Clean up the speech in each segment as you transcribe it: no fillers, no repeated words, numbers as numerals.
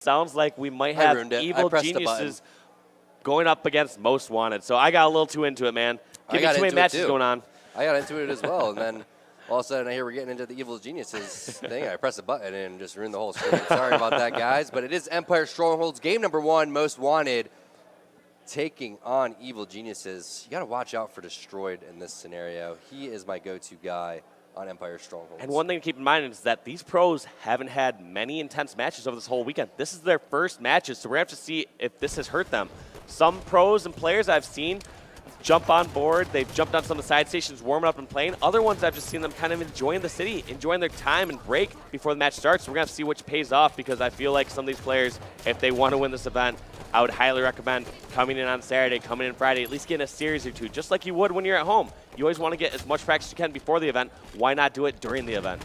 Sounds like we might have Evil Geniuses going up against Most Wanted. So I got a little too into it, man. Give me too many matches going on. I got into it as well, and then all of a sudden I hear we're getting into the Evil Geniuses thing. I press a button and just ruined the whole screen. Sorry about that, guys. But it is Empire Strongholds, game number 1, Most Wanted, taking on Evil Geniuses. You got to watch out for Destroyed in this scenario. He is my go-to guy on Empire Strongholds. And one thing to keep in mind is that these pros haven't had many intense matches over this whole weekend. This is their first matches, so we're going to have to see if this has hurt them. Some pros and players I've seen jump on board. They've jumped on some of the side stations, warming up and playing. Other ones I've just seen them kind of enjoying the city, enjoying their time and break before the match starts. So we're going to have to see which pays off, because I feel like some of these players, if they want to win this event, I would highly recommend coming in on Saturday, coming in Friday, at least getting a series or two, just like you would when you're at home. You always want to get as much practice as you can before the event. Why not do it during the event?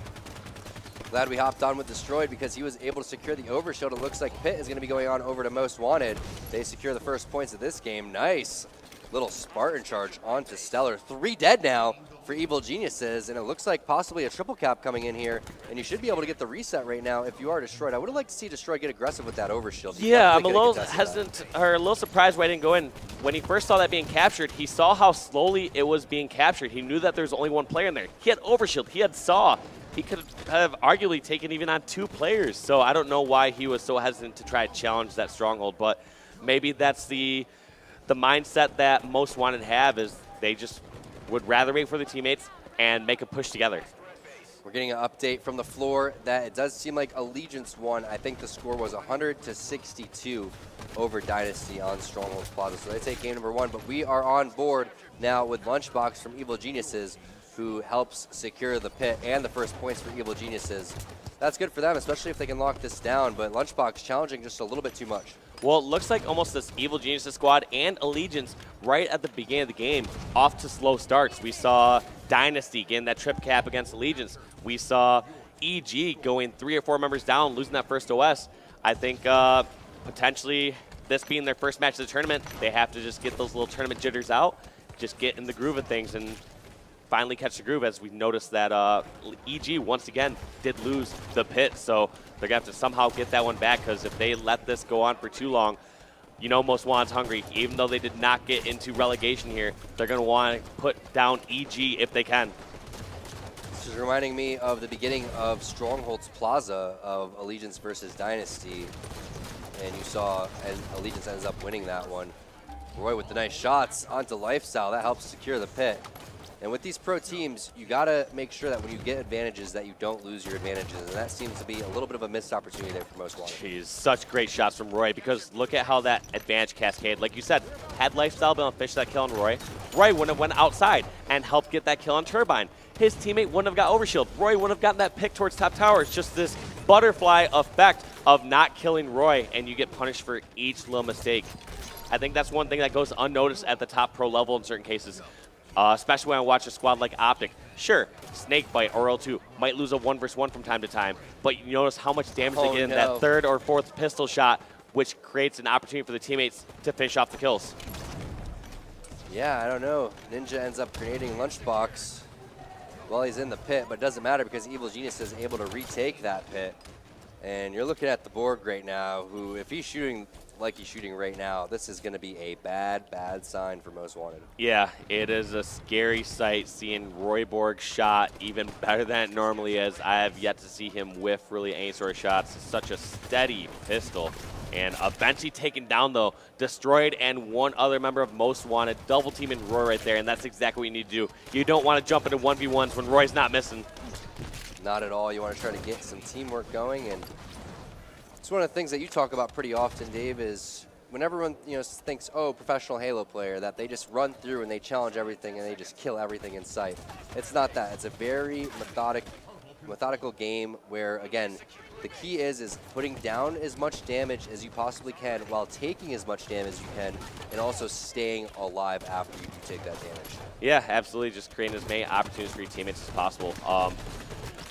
Glad we hopped on with Destroyed because he was able to secure the overshield. It looks like Pitt is going to be going on over to Most Wanted. They secure the first points of this game. Nice little Spartan charge onto Stellar. 3 dead now for Evil Geniuses, and it looks like possibly a triple cap coming in here, and you should be able to get the reset right now if you are Destroyed. I would have liked to see Destroyed get aggressive with that overshield. Yeah, I'm a little hesitant, or a little surprised why I didn't go in. When he first saw that being captured, he saw how slowly it was being captured. He knew that there was only one player in there. He had overshield, he had Saw. He could have arguably taken even on 2 players. So I don't know why he was so hesitant to try to challenge that stronghold, but maybe that's the mindset that Most Wanted have, is they just would rather wait for their teammates and make a push together. We're getting an update from the floor that it does seem like Allegiance won. I think the score was 100-62 over Dynasty on Strongholds Plaza. So they take game number 1, but we are on board now with Lunchbox from Evil Geniuses, who helps secure the pit and the first points for Evil Geniuses. That's good for them, especially if they can lock this down, but Lunchbox challenging just a little bit too much. Well, it looks like almost this Evil Geniuses squad and Allegiance right at the beginning of the game off to slow starts. We saw Dynasty getting that trip cap against Allegiance. We saw EG going 3 or 4 members down, losing that first OS. I think potentially this being their first match of the tournament, they have to just get those little tournament jitters out, just get in the groove of things and finally catch the groove, as we noticed that EG once again did lose the pit. So they're going to have to somehow get that one back, because if they let this go on for too long, you know Most Wanted's hungry. Even though they did not get into relegation here, they're going to want to put down EG if they can. This is reminding me of the beginning of Strongholds Plaza of Allegiance versus Dynasty. And you saw, and Allegiance ends up winning that one. Roy with the nice shots onto Lifestyle. That helps secure the pit. And with these pro teams, you got to make sure that when you get advantages that you don't lose your advantages. And that seems to be a little bit of a missed opportunity there for Most Wanted. Jeez, such great shots from Roy, because look at how that advantage cascade. Like you said, had Lifestyle been able to fish that kill on Roy, Roy wouldn't have went outside and helped get that kill on Turbine. His teammate wouldn't have got overshield. Roy wouldn't have gotten that pick towards top tower. It's just this butterfly effect of not killing Roy, and you get punished for each little mistake. I think that's one thing that goes unnoticed at the top pro level in certain cases. Especially when I watch a squad like Optic. Sure, Snakebite or L2 might lose a 1v1 from time to time, but you notice how much damage they get in that 3rd or 4th pistol shot, which creates an opportunity for the teammates to finish off the kills. Yeah, I don't know. Ninja ends up grenading Lunchbox while he's in the pit, but it doesn't matter because Evil Genius is able to retake that pit. And you're looking at the Borg right now, who, if he's shooting like he's shooting right now, this is going to be a bad, bad sign for Most Wanted. Yeah, it is a scary sight seeing Roy Borg shot even better than it normally is. I have yet to see him whiff really any sort of shots. It's such a steady pistol. And eventually taken down, though, Destroyed and one other member of Most Wanted, double teaming Roy right there, and that's exactly what you need to do. You don't want to jump into 1v1s when Roy's not missing. Not at all. You want to try to get some teamwork going, and it's one of the things that you talk about pretty often, Dave, is when everyone thinks, oh, professional Halo player, that they just run through and they challenge everything and they just kill everything in sight. It's not that. It's a very methodical game where, again, the key is putting down as much damage as you possibly can while taking as much damage as you can, and also staying alive after you take that damage. Yeah, absolutely. Just creating as many opportunities for your teammates as possible.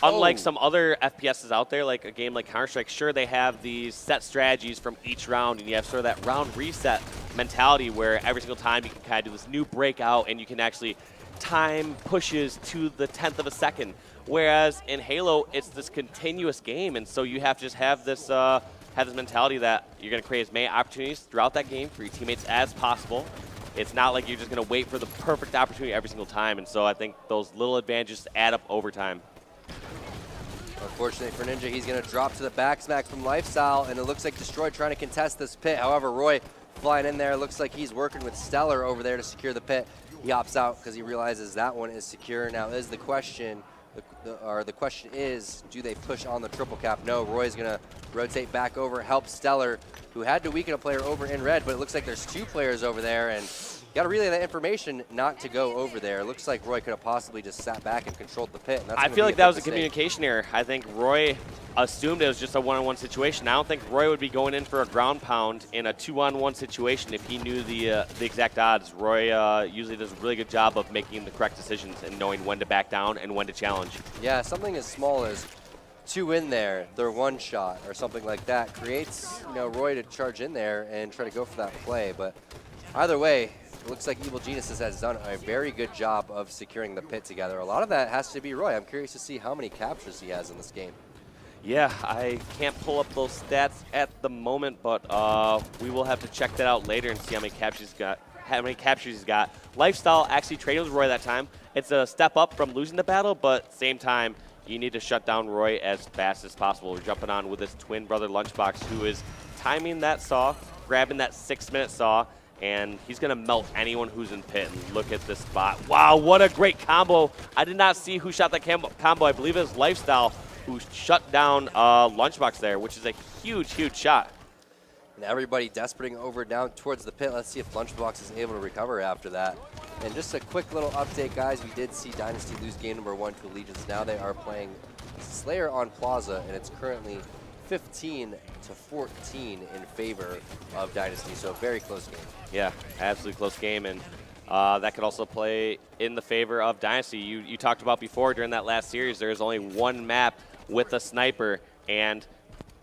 Unlike some other FPSs out there, like a game like Counter-Strike, sure, they have these set strategies from each round, and you have sort of that round reset mentality where every single time you can kind of do this new breakout and you can actually time pushes to the 10th of a second. Whereas in Halo, it's this continuous game, and so you have to just have this have this mentality that you're going to create as many opportunities throughout that game for your teammates as possible. It's not like you're just going to wait for the perfect opportunity every single time. And so I think those little advantages add up over time. Unfortunately for Ninja, he's going to drop to the back smack from Lifestyle, and it looks like Destroy trying to contest this pit. However, Roy flying in there. Looks like he's working with Stellar over there to secure the pit. He opts out because he realizes that one is secure. Now is the question, the question is, do they push on the triple cap? No, Roy's going to rotate back over, help Stellar, who had to weaken a player over in red, but it looks like there's 2 players over there, and got to relay that information not to go over there. It looks like Roy could have possibly just sat back and controlled the pit. And that's I feel like that was a communication error. I think Roy assumed it was just a one-on-one situation. I don't think Roy would be going in for a ground pound in a 2-on-1 situation if he knew the exact odds. Roy usually does a really good job of making the correct decisions and knowing when to back down and when to challenge. Yeah, something as small as 2 in there, their 1 shot or something like that creates, Roy to charge in there and try to go for that play. But either way, it looks like Evil Geniuses has done a very good job of securing the pit together. A lot of that has to be Roy. I'm curious to see how many captures he has in this game. Yeah, I can't pull up those stats at the moment, but we will have to check that out later and see how many captures he's got. Lifestyle actually traded with Roy that time. It's a step up from losing the battle, but same time, you need to shut down Roy as fast as possible. We're jumping on with his twin brother Lunchbox, who is timing that saw, grabbing that 6-minute saw, and he's going to melt anyone who's in pit. And look at this spot. Wow, what a great combo. I did not see who shot that combo. I believe it was Lifestyle who shut down Lunchbox there, which is a huge, huge shot. And everybody desperately over down towards the pit. Let's see if Lunchbox is able to recover after that. And just a quick little update, guys. We did see Dynasty lose game number 1 to Allegiance. Now they are playing Slayer on Plaza, and it's currently 15-14 in favor of Dynasty. So a very close game. Yeah, absolutely close game, and that could also play in the favor of Dynasty. You talked about before during that last series, there's only 1 map with a sniper, and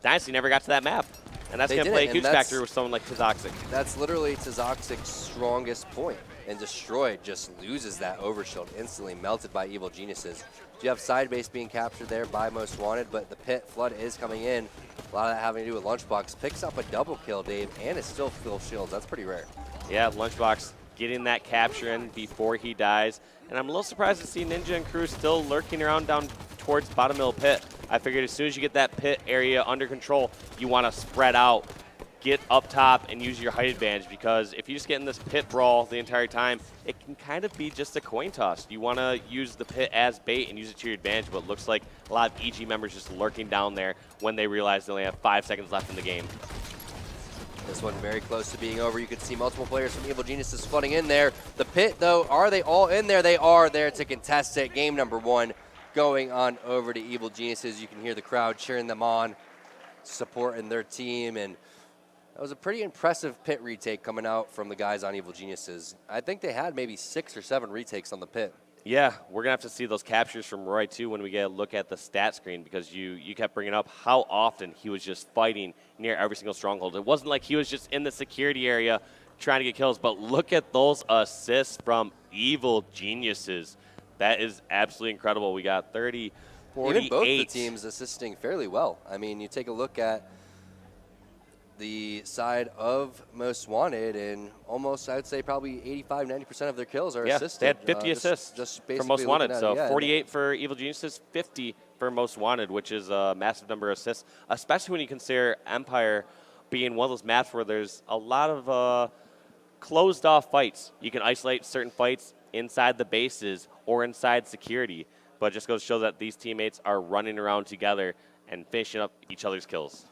Dynasty never got to that map. And that's going to play a huge factor with someone like Toxic. That's literally Toxic's strongest point. And Destroy just loses that overshield, instantly melted by Evil Geniuses. You have side base being captured there by Most Wanted, but the pit flood is coming in. A lot of that having to do with Lunchbox. Picks up a double kill, Dave, and is still full shields. That's pretty rare. Yeah, Lunchbox getting that capture in before he dies. And I'm a little surprised to see Ninja and crew still lurking around down towards bottom middle pit. I figured as soon as you get that pit area under control, you want to spread out, get up top, and use your height advantage, because if you just get in this pit brawl the entire time, it can kind of be just a coin toss. You want to use the pit as bait and use it to your advantage, but it looks like a lot of EG members just lurking down there when they realize they only have 5 seconds left in the game. This one very close to being over. You can see multiple players from Evil Geniuses flooding in there. The pit, though, are they all in there? They are there to contest it. Game number 1 going on over to Evil Geniuses. You can hear the crowd cheering them on, supporting their team, and that was a pretty impressive pit retake coming out from the guys on Evil Geniuses. I think they had maybe 6 or 7 retakes on the pit. Yeah, we're going to have to see those captures from Roy, too, when we get a look at the stat screen, because you kept bringing up how often he was just fighting near every single stronghold. It wasn't like he was just in the security area trying to get kills, but look at those assists from Evil Geniuses. That is absolutely incredible. We got 30, 48. Even both the teams assisting fairly well. I mean, you take a look at the side of Most Wanted, and almost, I would say, probably 85–90% of their kills are assisted. They had 50 assists just for Most Wanted. So yeah, 48 for Evil Geniuses, 50 for Most Wanted, which is a massive number of assists, especially when you consider Empire being one of those maps where there's a lot of closed-off fights. You can isolate certain fights inside the bases or inside security, but it just goes to show that these teammates are running around together and finishing up each other's kills.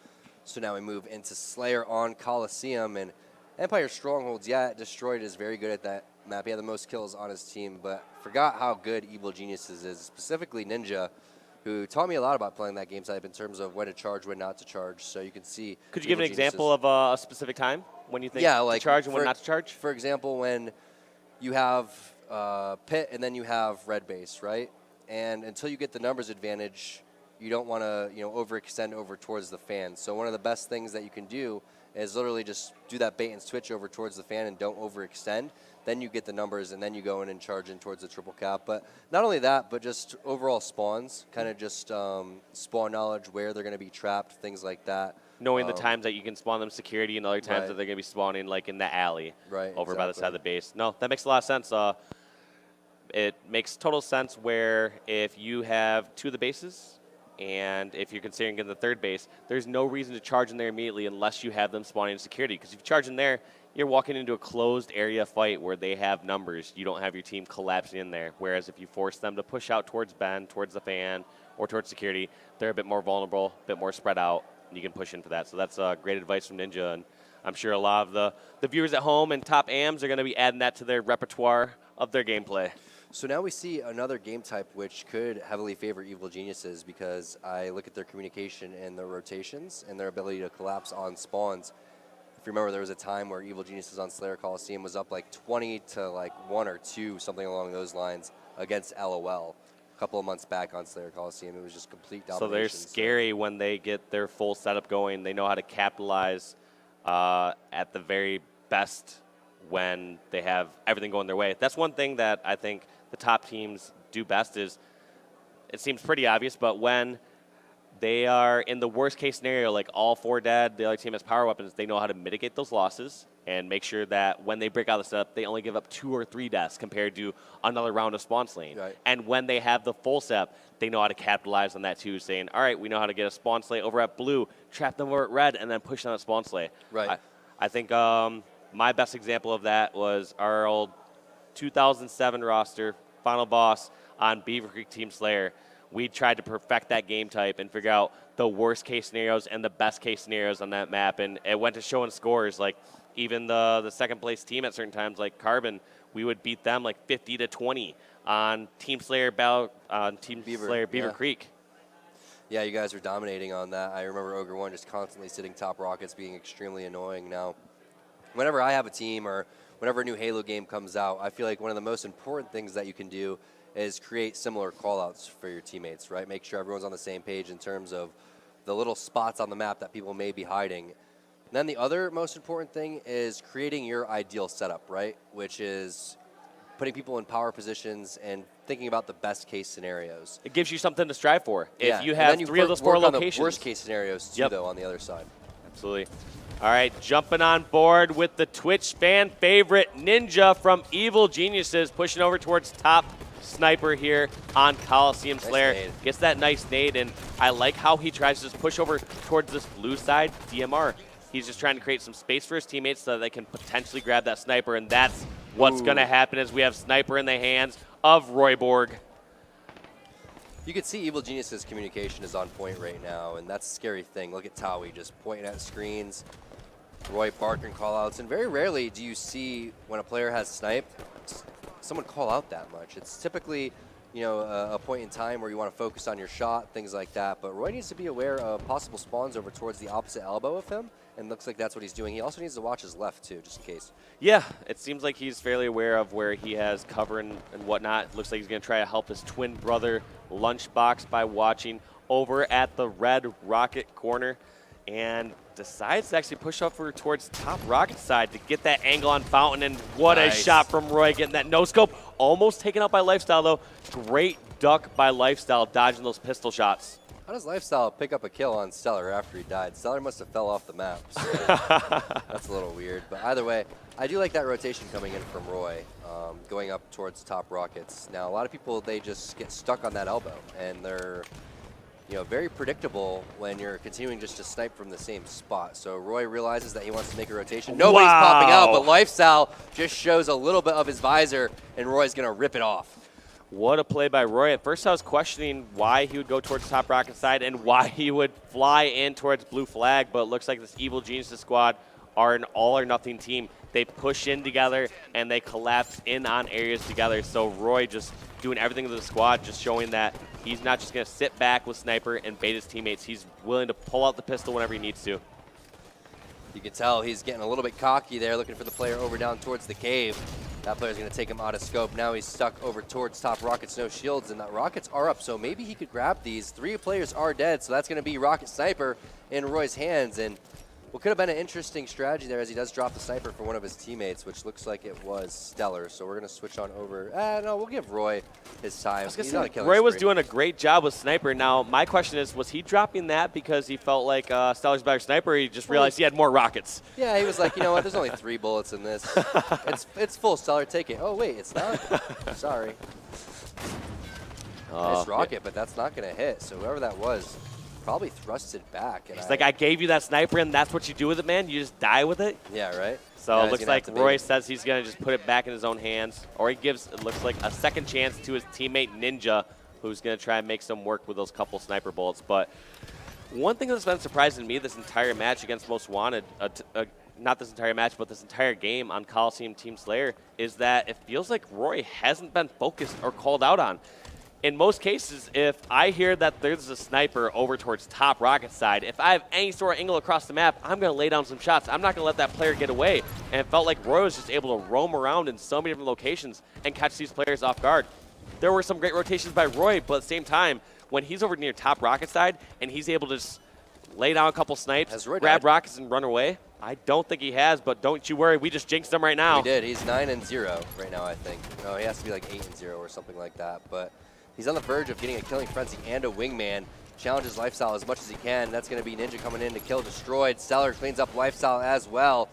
So now we move into Slayer on Coliseum, and Empire Strongholds, yeah, Destroyed is very good at that map. He had the most kills on his team, but forgot how good Evil Geniuses is, specifically Ninja, who taught me a lot about playing that game type in terms of when to charge, when not to charge. So you can see. Could you give an example of a specific time when you think to charge and when not to charge? For example, when you have pit and then you have red base, right? And until you get the numbers advantage, you don't want to, overextend over towards the fan. So one of the best things that you can do is literally just do that bait and switch over towards the fan and don't overextend. Then you get the numbers, and then you go in and charge in towards the triple cap. But not only that, but just overall spawns, kind of just spawn knowledge, where they're going to be trapped, things like that. Knowing the times that you can spawn them security and other times Right. that they're going to be spawning like in the alley over by the side of the exactly. base. No, that makes a lot of sense. It makes total sense where if you have 2 of the bases and if you're considering getting the 3rd base, there's no reason to charge in there immediately unless you have them spawning in security. Because if you charge in there, you're walking into a closed area fight where they have numbers. You don't have your team collapsing in there. Whereas if you force them to push out towards Ben, towards the fan, or towards security, they're a bit more vulnerable, a bit more spread out, and you can push in for that. So that's great advice from Ninja, and I'm sure a lot of the viewers at home and top AMs are going to be adding that to their repertoire of their gameplay. So now we see another game type which could heavily favor Evil Geniuses, because I look at their communication and their rotations and their ability to collapse on spawns. If you remember, there was a time where Evil Geniuses on Slayer Coliseum was up like 20 to like 1 or 2, something along those lines, against LOL. A couple of months back on Slayer Coliseum, it was just complete domination. So they're scary when they get their full setup going. They know how to capitalize at the very best when they have everything going their way. That's one thing that I think the top teams do best is, it seems pretty obvious, but when they are in the worst case scenario, like all 4 dead, the other team has power weapons, they know how to mitigate those losses and make sure that when they break out of the setup, they only give up 2 or 3 deaths compared to another round of spawn slaying. Right. And when they have the full setup, they know how to capitalize on that too, saying, all right, we know how to get a spawn slay over at blue, trap them over at red, and then push them at spawn slay. Right. I think my best example of that was our old 2007 roster, final boss on Beaver Creek Team Slayer. We tried to perfect that game type and figure out the worst case scenarios and the best case scenarios on that map, and it went to showing scores. Like even the second place team at certain times, like Carbon, we would beat them like 50-20 on Team Slayer Beaver Creek. Yeah, you guys are dominating on that. I remember Ogre1 just constantly sitting top rockets, being extremely annoying. Now, whenever I have a team or whenever a new Halo game comes out, I feel like one of the most important things that you can do is create similar callouts for your teammates, right? Make sure everyone's on the same page in terms of the little spots on the map that people may be hiding. And then the other most important thing is creating your ideal setup, right? Which is putting people in power positions and thinking about the best case scenarios. It gives you something to strive for. Yeah. If you have 3 of those 4 locations. The worst case scenarios too, though, on the other side. Absolutely. All right, jumping on board with the Twitch fan favorite Ninja from Evil Geniuses, pushing over towards top sniper here on Coliseum Slayer. Nice nade. Gets that nice nade, and I like how he tries to just push over towards this blue side DMR. He's just trying to create some space for his teammates so that they can potentially grab that sniper, and that's what's going to happen as we have sniper in the hands of Royborg. You can see Evil Genius's communication is on point right now, and that's a scary thing. Look at Tawi just pointing at screens, Roy barking callouts, and very rarely do you see when a player has sniped someone call out that much. It's typically, you know, a point in time where you want to focus on your shot, things like that. But Roy needs to be aware of possible spawns over towards the opposite elbow of him, and looks like that's what he's doing. He also needs to watch his left too, just in case. Yeah, it seems like he's fairly aware of where he has cover and whatnot. Looks like he's going to try to help his twin brother Lunchbox by watching over at the red rocket corner, and decides to actually push over towards top rocket side to get that angle on Fountain. And what a shot from Roy, getting that no scope. Almost taken out by Lifestyle though. Great duck by Lifestyle, dodging those pistol shots. How does Lifestyle pick up a kill on Stellar after he died? Stellar must have fell off the map. So that's a little weird. But either way, I do like that rotation coming in from Roy, going up towards top rockets. Now, a lot of people, they just get stuck on that elbow, and they're, you know, very predictable when you're continuing just to snipe from the same spot. So Roy realizes that he wants to make a rotation. Nobody's popping out, but Lifestyle just shows a little bit of his visor, and Roy's going to rip it off. What a play by Roy. At first I was questioning why he would go towards top rocket side and why he would fly in towards blue flag, but it looks like this Evil Geniuses squad are an all or nothing team. They push in together and they collapse in on areas together. So Roy just doing everything to the squad, just showing that he's not just going to sit back with Sniper and bait his teammates. He's willing to pull out the pistol whenever he needs to. You can tell he's getting a little bit cocky there, looking for the player over down towards the cave. That player's going to take him out of scope. Now he's stuck over towards top rockets, no shields, and that rockets are up, so maybe he could grab these. 3 players are dead, so that's going to be Rocket Sniper in Roy's hands, and What could have been an interesting strategy there as he does drop the sniper for one of his teammates, which looks like it was Stellar. So we're going to switch on over. No, we'll give Roy his time. He's on a killing Roy was spree. doing a great job with sniper. Now, my question is, was he dropping that because he felt like Stellar's better sniper, or he just realized he had more rockets? Yeah, he was like, you know what, there's only 3 bullets in this. It's full, Stellar, take it. Oh, wait, it's not? Sorry. Nice rocket, but that's not going to hit. So whoever that was probably thrusted back. He's like, I gave you that sniper, and that's what you do with it, man? You just die with it? Yeah, right? So yeah, it looks like Roy says he's going to just put it back in his own hands, or he gives, it looks like, a second chance to his teammate Ninja, who's going to try and make some work with those couple sniper bullets. But one thing that's been surprising me this entire match against Most Wanted, not this entire match, but this entire game on Coliseum Team Slayer, is that it feels like Roy hasn't been focused or called out on. In most cases, if I hear that there's a sniper over towards top rocket side, if I have any sort of angle across the map, I'm going to lay down some shots. I'm not going to let that player get away. And it felt like Roy was just able to roam around in so many different locations and catch these players off guard. There were some great rotations by Roy, but at the same time, when he's over near top rocket side and he's able to just lay down a couple snipes, grab rockets and run away, I don't think he has, but don't you worry. We just jinxed him right now. We did. He's 9-0 right now, I think. No, he has to be like 8-0 or something like that. But he's on the verge of getting a killing frenzy and a wingman. Challenges Lifestyle as much as he can. That's going to be Ninja coming in to kill Destroyed. Stellar cleans up Lifestyle as well.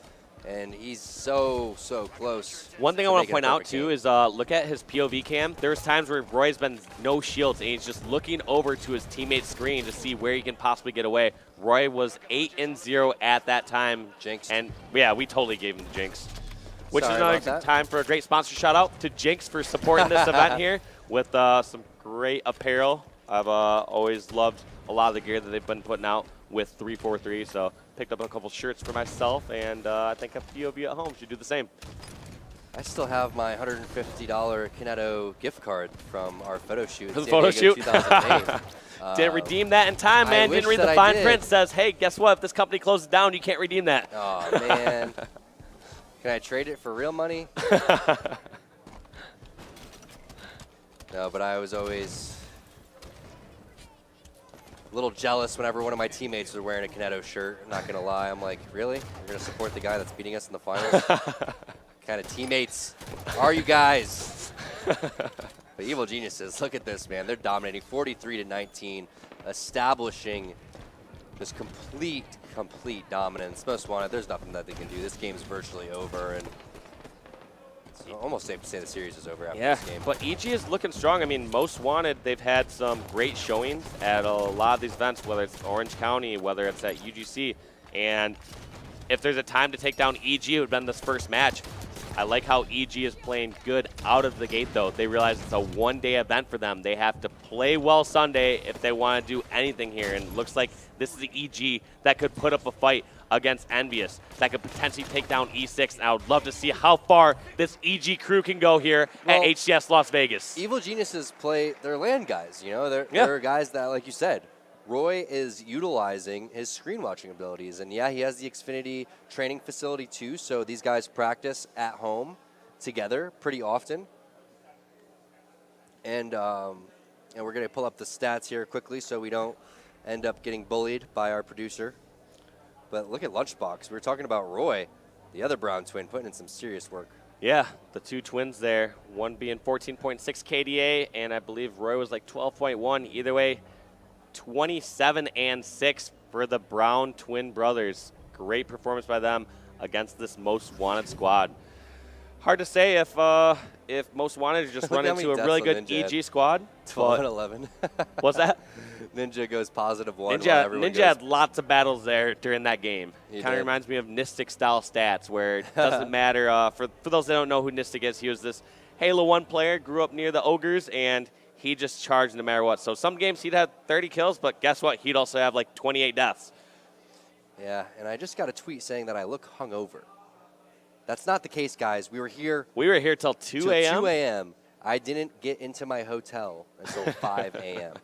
And he's so close. One thing I want to point out, too, is look at his POV cam. There's times where Roy's been no shields, and he's just looking over to his teammate's screen to see where he can possibly get away. Roy was 8-0 at that time. Jinx. And, yeah, we totally gave him the Jinx. Which Sorry is another time for a great sponsor shout-out to Jinx for supporting this event here with some great apparel. I've always loved a lot of the gear that they've been putting out with 343, so picked up a couple shirts for myself, and I think a few of you at home should do the same. I still have my $150 Kineto gift card from our photo shoot. The photo shoot? 2008. Didn't redeem that in time, man. Didn't read the fine print. Says, hey, guess what? If this company closes down, you can't redeem that. Oh, man. Can I trade it for real money? No, but I was always a little jealous whenever one of my teammates was wearing a Kineto shirt. I'm not going to lie. I'm like, really? You're going to support the guy that's beating us in the finals? What kind of teammates are you guys? But Evil Geniuses, look at this, man. They're dominating 43-19, establishing this complete dominance. Most Wanted, there's nothing that they can do. This game's virtually over, and it's almost safe to say the series is over after this game. But EG is looking strong. I mean, Most Wanted, they've had some great showings at a lot of these events, whether it's Orange County, whether it's at UGC. And if there's a time to take down EG, it would have been this first match. I like how EG is playing good out of the gate, though. They realize it's a one-day event for them. They have to play well Sunday if they want to do anything here. And it looks like this is the EG that could put up a fight against Envious, that could potentially take down E6. And I would love to see how far this EG crew can go here at HCS Las Vegas. Evil Geniuses play, they're land guys, you know? They're guys that, like you said, Roy is utilizing his screen watching abilities. And yeah, he has the Xfinity training facility too, so these guys practice at home together pretty often. And we're going to pull up the stats here quickly so we don't end up getting bullied by our producer. But look at Lunchbox. We were talking about Roy, the other Brown twin, putting in some serious work. Yeah, the two twins there, one being 14.6 KDA, and I believe Roy was like 12.1. Either way, 27-6 for the Brown twin brothers. Great performance by them against this Most Wanted squad. Hard to say if Most Wanted just run into a really good EG squad. 12-11. What's that? Ninja goes +1. Ninja had lots of battles there during that game. Kind of reminds me of Nistic style stats where it doesn't matter. For those that don't know who Nistic is, he was this Halo 1 player, grew up near the Ogres, and he just charged no matter what. So some games he'd have 30 kills, but guess what? He'd also have like 28 deaths. Yeah, and I just got a tweet saying that I look hungover. That's not the case, guys. We were here till 2 a.m. 2 a.m. I didn't get into my hotel until 5 a.m.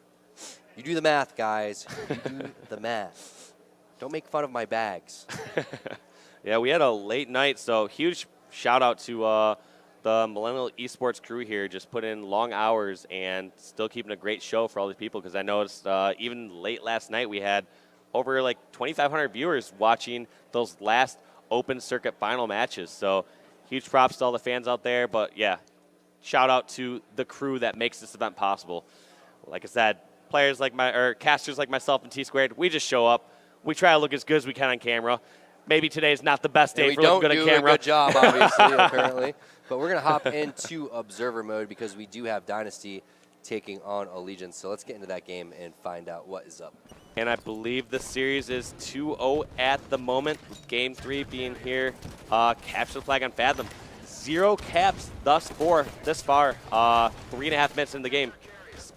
You do the math, guys. You do the math. Don't make fun of my bags. Yeah, we had a late night, so huge shout-out to the Millennial Esports crew here. Just put in long hours and still keeping a great show for all these people, because I noticed even late last night we had over like 2,500 viewers watching those last open circuit final matches. So huge props to all the fans out there. But yeah, shout out to the crew that makes this event possible. Like I said, players like casters like myself and T-Squared, we just show up. We try to look as good as we can on camera. Maybe today's not the best day for looking good on camera. We don't do a good job, obviously, apparently. But we're going to hop into observer mode because we do have Dynasty taking on Allegiance. So let's get into that game and find out what is up. And I believe the series is 2-0 at the moment. Game 3 being here. Capture the flag on Fathom. 0 caps this far. 3.5 minutes in the game.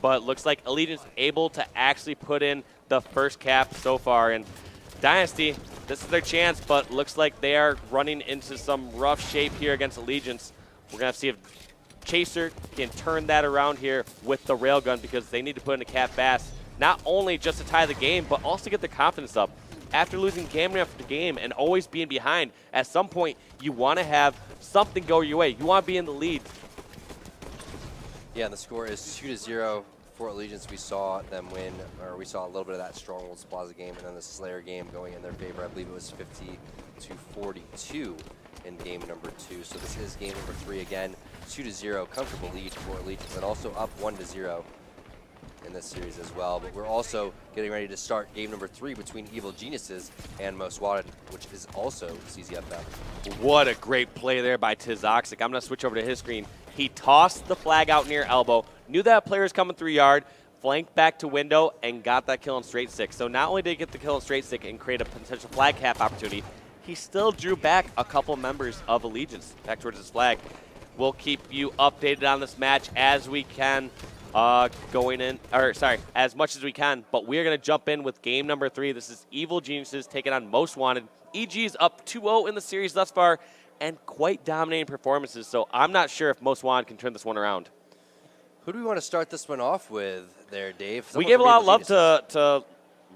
But looks like Allegiance able to actually put in the first cap so far. And Dynasty, this is their chance, but looks like they are running into some rough shape here against Allegiance. We're going to see if Chaser can turn that around here with the railgun because they need to put in a cap fast, not only just to tie the game, but also get their confidence up. After losing game after game and always being behind, at some point you want to have something go your way. You want to be in the lead. Yeah, and the score is 2-0 for Allegiance. We saw them win, or we saw a little bit of that Strongholds Plaza game and then the Slayer game going in their favor. I believe it was 50-42 in game number 2. So this is game number 3 again. 2-0, comfortable lead for Allegiance, and also up 1-0 in this series as well. But we're also getting ready to start game number 3 between Evil Geniuses and Most Wanted, which is also CZFF. What a great play there by Tizoxic. I'm going to switch over to his screen. He tossed the flag out near elbow, knew that player was coming through yard, flanked back to window, and got that kill in straight stick. So not only did he get the kill in straight stick and create a potential flag cap opportunity, he still drew back a couple members of Allegiance back towards his flag. We'll keep you updated on this match as we can as much as we can. But we're going to jump in with game number 3. This is Evil Geniuses taking on Most Wanted. EG is up 2-0 in the series thus far, and quite dominating performances. So I'm not sure if Most Wanted can turn this one around. Who do we want to start this one off with there, Dave? We gave a lot of love to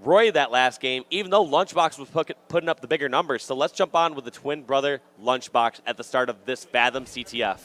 Roy that last game, even though Lunchbox was putting up the bigger numbers. So let's jump on with the twin brother Lunchbox at the start of this Fathom CTF.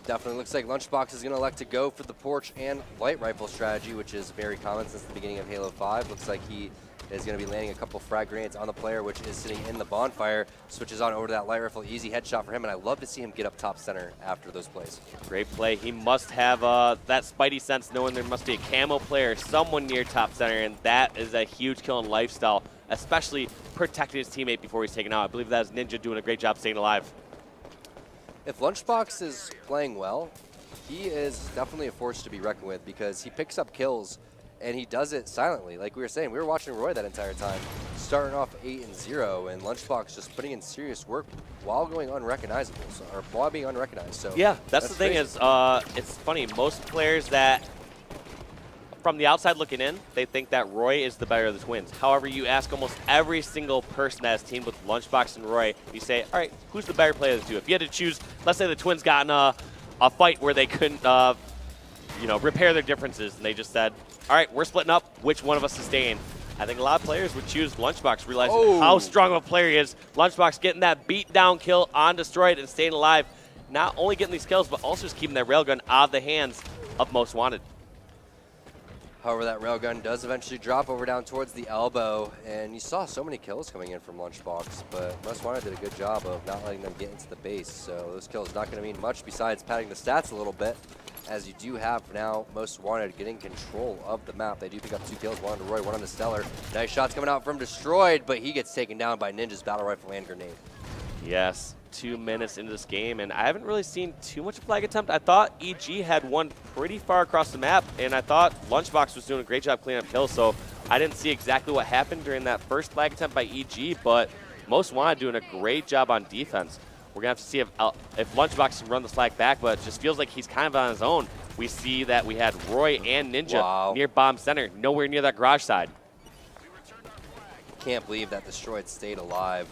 Definitely looks like Lunchbox is going to elect to go for the porch and light rifle strategy, which is very common since the beginning of Halo 5. Looks like he is going to be landing a couple frag grenades on the player, which is sitting in the bonfire. Switches on over to that light rifle. Easy headshot for him, and I love to see him get up top center after those plays. Great play. He must have that spidey sense knowing there must be a camo player, someone near top center, and that is a huge kill in lifestyle, especially protecting his teammate before he's taken out. I believe that is Ninja doing a great job staying alive. If Lunchbox is playing well, he is definitely a force to be reckoned with because he picks up kills and he does it silently. Like we were saying, we were watching Roy that entire time, starting off 8-0, and Lunchbox just putting in serious work while going unrecognizable, or while being unrecognized. So yeah, that's the thing crazy. is, it's funny. Most players that, from the outside looking in, they think that Roy is the better of the twins. However, you ask almost every single person that has teamed with Lunchbox and Roy, you say, all right, who's the better player of the two? If you had to choose, let's say the twins got in a fight where they couldn't, repair their differences, and they just said, all right, we're splitting up. Which one of us is staying? I think a lot of players would choose Lunchbox, realizing how strong of a player he is. Lunchbox getting that beat-down kill on Destroyed and staying alive. Not only getting these kills, but also just keeping that railgun out of the hands of Most Wanted. However, that railgun does eventually drop over down towards the elbow, and you saw so many kills coming in from Lunchbox, but Most Wanted did a good job of not letting them get into the base, so those kills not going to mean much besides padding the stats a little bit, as you do have now Most Wanted getting control of the map. They do pick up 2 kills, one on Roy, one on the Stellar. Nice shots coming out from Destroyed, but he gets taken down by Ninja's battle rifle and grenade. Yes, 2 minutes into this game, and I haven't really seen too much flag attempt. I thought EG had one pretty far across the map, and I thought Lunchbox was doing a great job cleaning up kills, so I didn't see exactly what happened during that first flag attempt by EG, but Most Wanted doing a great job on defense. We're going to have to see if Lunchbox can run the flag back, but it just feels like he's kind of on his own. We see that we had Roy and Ninja near bomb center, nowhere near that garage side. Can't believe that Destroyed stayed alive.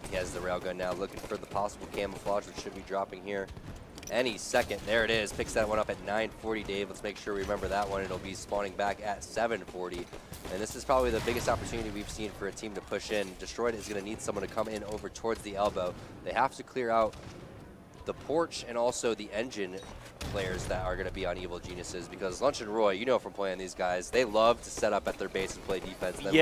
He has the railgun now, looking for the possible camouflage, which should be dropping here any second. There it is. Picks that one up at 9:40, Dave. Let's make sure we remember that one. It'll be spawning back at 7:40. And this is probably the biggest opportunity we've seen for a team to push in. Destroyed is going to need someone to come in over towards the elbow. They have to clear out the Porch and also the Engine players that are going to be on Evil Geniuses, because Lunch and Roy, you know from playing these guys, they love to set up at their base and play defense. Then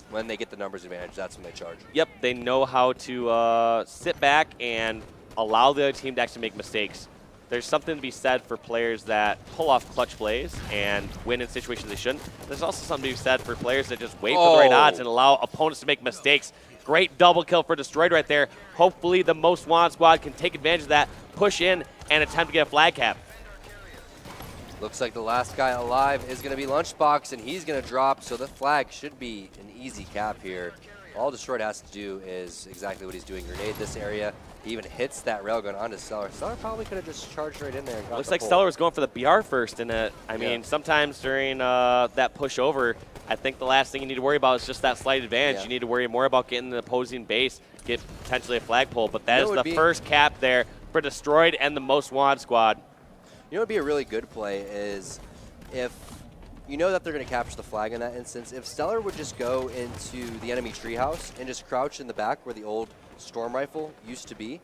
when they get the numbers advantage, that's when they charge. Yep, they know how to sit back and allow the other team to actually make mistakes. There's something to be said for players that pull off clutch plays and win in situations they shouldn't. There's also something to be said for players that just wait for the right odds and allow opponents to make mistakes. Great double kill for Destroyed right there. Hopefully the Most Wanted squad can take advantage of that, push in, and attempt to get a flag cap. Looks like the last guy alive is going to be Lunchbox, and he's going to drop, so the flag should be an easy cap here. All Destroyed has to do is exactly what he's doing. Grenade this area. He even hits that railgun onto Stellar. Stellar probably could have just charged right in there and got Looks the like pull. Stellar was going for the BR first, and I mean, sometimes during that push over, I think the last thing you need to worry about is just that slight advantage. Yeah. You need to worry more about getting the opposing base, get potentially a flagpole. But that is the be first cap there for Destroyed and the Most Wanted squad. You know what would be a really good play is if you know that they're going to capture the flag in that instance, if Stellar would just go into the enemy treehouse and just crouch in the back where the old Storm Rifle used to be.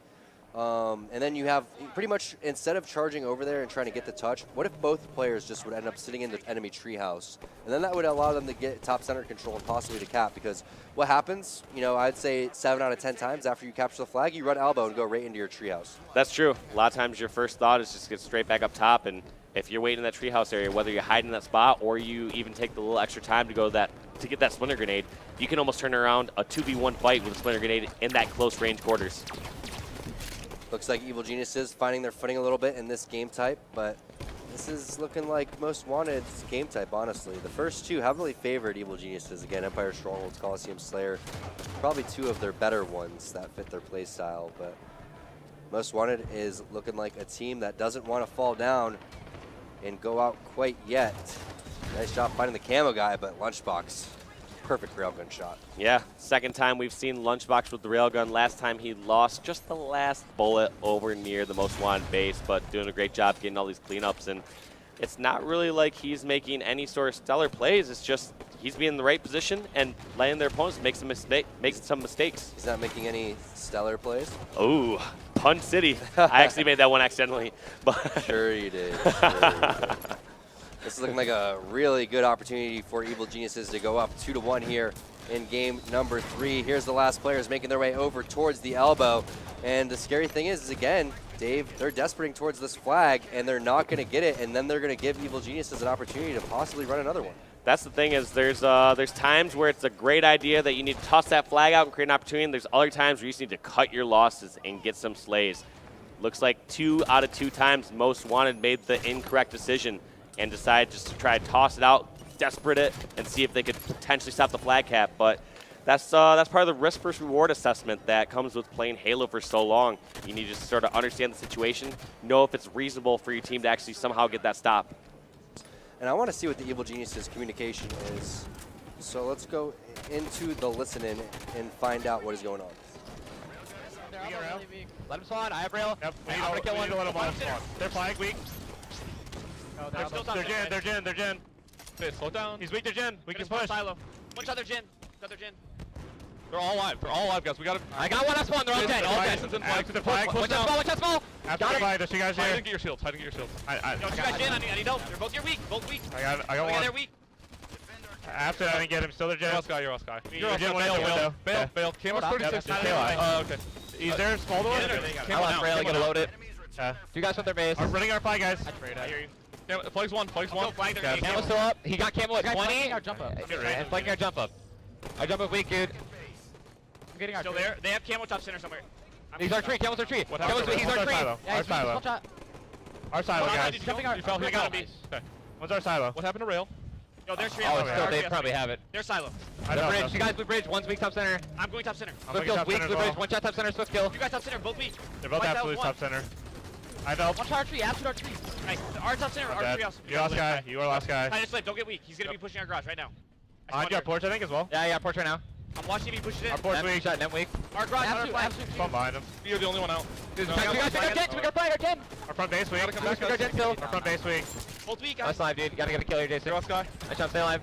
And then you have pretty much, instead of charging over there and trying to get the touch, what if both players just would end up sitting in the enemy treehouse? And then that would allow them to get top center control and possibly to cap, because what happens, you know, I'd say 7 out of 10 times after you capture the flag, you run elbow and go right into your treehouse. That's true. A lot of times your first thought is just get straight back up top, and if you're waiting in that treehouse area, whether you hide in that spot or you even take the little extra time to go to get that splinter grenade, you can almost turn around a 2v1 fight with a splinter grenade in that close range quarters. Looks like Evil Geniuses finding their footing a little bit in this game type, but this is looking like Most Wanted's game type, honestly. The first two heavily favored Evil Geniuses. Again, Empire Strongholds, Coliseum Slayer, probably two of their better ones that fit their play style, but Most Wanted is looking like a team that doesn't want to fall down and go out quite yet. Nice job finding the camo guy, but Lunchbox, perfect railgun shot. Yeah, second time we've seen Lunchbox with the railgun. Last time he lost just the last bullet over near the Most Wanted base, but doing a great job getting all these cleanups. And it's not really like he's making any sort of stellar plays. It's just he's being in the right position and letting their opponents make some mistakes. He's not making any stellar plays? Oh, Pun City. I actually made that one accidentally. But Sure you did. Sure you did. This is looking like a really good opportunity for Evil Geniuses to go up 2-1 here in game number 3. Here's the last players making their way over towards the elbow. And the scary thing is again, Dave, they're desperating towards this flag, and they're not going to get it, and then they're going to give Evil Geniuses an opportunity to possibly run another one. That's the thing is there's times where it's a great idea that you need to toss that flag out and create an opportunity, and there's other times where you just need to cut your losses and get some slays. Looks like 2 out of 2 times Most Wanted made the incorrect decision and decided just to try to toss it out, desperate it, and see if they could potentially stop the flag cap. But that's part of the risk versus reward assessment that comes with playing Halo for so long. You need to just sort of understand the situation, know if it's reasonable for your team to actually somehow get that stop. And I want to see what the Evil Geniuses communication is. So let's go into the listening and find out what is going on. Let him spawn. I have rail. Yep, I'm gonna kill one. They're flag weak. Oh, They're Jin. Okay, slow down. He's weak to Jin. We can push. Silo. One shot their Jin. Got their Jin. They're all alive. They're all alive, guys. We got to. I got one last one. They're all dead. All dead. To the flag. Push One down. shot small. After Got the it. flag, there's 2 guys here. Hide and get your shields. Hide and get your shields. Yo, 2 guys Jin. I need help. They're both weak. Both weak. I got They're one. weak. After that, I didn't get him. Still their Jin. You're us guy. You're Jin us guy. Bail. Camo's 36. Yeah, Okay. Is there small door? I want rail. Gonna load it. 2 guys with their base. I'm running our flag, guys. I hear you. Flag's one. Camo's still up. He got camo at 20. Jump up. And flanking our jump up. I jump up weak, dude. I'm getting our Still there. They have camo top center somewhere. He's our tree. Camo's our tree. What Camo's happened? he's our tree. Yeah, he's silo. full shot. Our silo, guys. Jumping our. You fell. I got him. Okay. What's our silo? What happened to rail? Yo, there's three. Oh, on it's still, they probably have it. They're silo. I The know. bridge. You guys blue bridge. One's weak top center. I'm going top center. I'm Swift looking kills top weak center blue as well. bridge. One shot top center. Swift kill. You guys top center. Both weak. They're both White Tiles absolute one. top center. I felt. Watch our tree. Absolute our tree. Nice. Our top center. Our Dead. three else. You're last guy. You are last guy. I just don't get weak. He's gonna be pushing our garage right now. On your porch, I think, as well. Yeah, porch right now. I'm watching if he pushes it. Our porch Net weak. shot, net weak. Our garage. Our Absolute. flag. Absolute. Spawn behind him. You're the only one out. Dude, we got 10. We got flag our 10. Our front base weak. We got 10 still. Our front base weak. Both weak. Nice live, dude. You gotta get a kill here, Jason. You're last guy. Nice job, stay alive.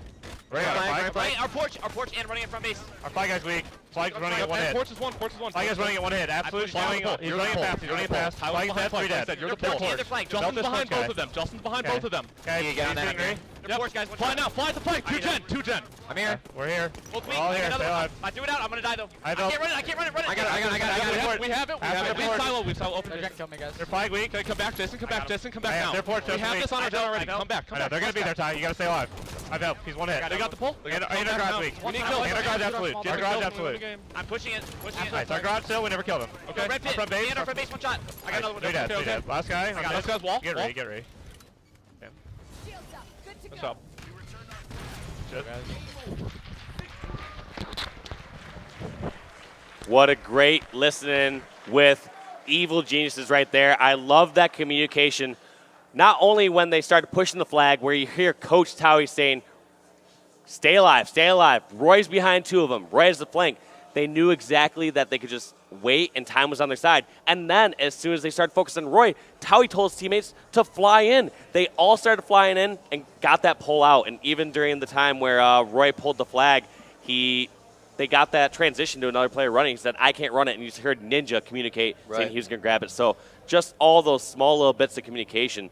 Right, Right, our porch and running in front base. Our fly guy's weak. Fly's running at one hit. Porch is one. Porch is one. Fly guy's running at one hit. Absolute pushed down. flying. He's running it fast. He's running it fast. Fly's dead. 3 dead. You're the They're porch. porch and they're flying. Justin's Help this behind guy. both of them. Justin's behind Okay. both of them. Okay, You get on he's that, doing man. The Yep. porch guys. One Fly shot. now. Fly at the flank. I Two know. gen. Two gen. I'm here. We're here. Both We're weak. all I here. got Stay another one. alive. I threw it out. I'm gonna die though. I I don't- can't run it. I can't run it. Run it. I got it. We have it. We have it. They're We porch. silo. We silo. Open They're it. trying to kill me, guys. They're flying weak. Okay, come back, Jason. Come back, Jason. Come I back have now. their porch We just have weak. this on our I gen know, already. I know. Come back. Come back. They're gonna be there, Ty. You gotta stay alive. I've helped. He's one hit. They got the pull. They got the And our garage weak. We need And kills. our garage absolute. Get our garage absolute. I'm pushing it. Pushing it. Nice. Our garage still. We never killed him. Okay. Red pit. Front base. And our front base. One shot. I got another one. Three dead. Okay, Three okay. dead. Last guy. got Last guy's wall. Get Wall. ready. Get ready. What's up? Just- What a great listening with Evil Geniuses right there. I love that communication. Not only when they started pushing the flag, where you hear Coach Towie saying, stay alive, stay alive. Roy's behind 2 of them. Roy is the flank. They knew exactly that they could just wait and time was on their side. And then as soon as they started focusing on Roy, Towie told his teammates to fly in. They all started flying in and got that pull out. And even during the time where Roy pulled the flag, they got that transition to another player running. He said, I can't run it. And you just heard Ninja communicate saying he was going to grab it. So just all those small little bits of communication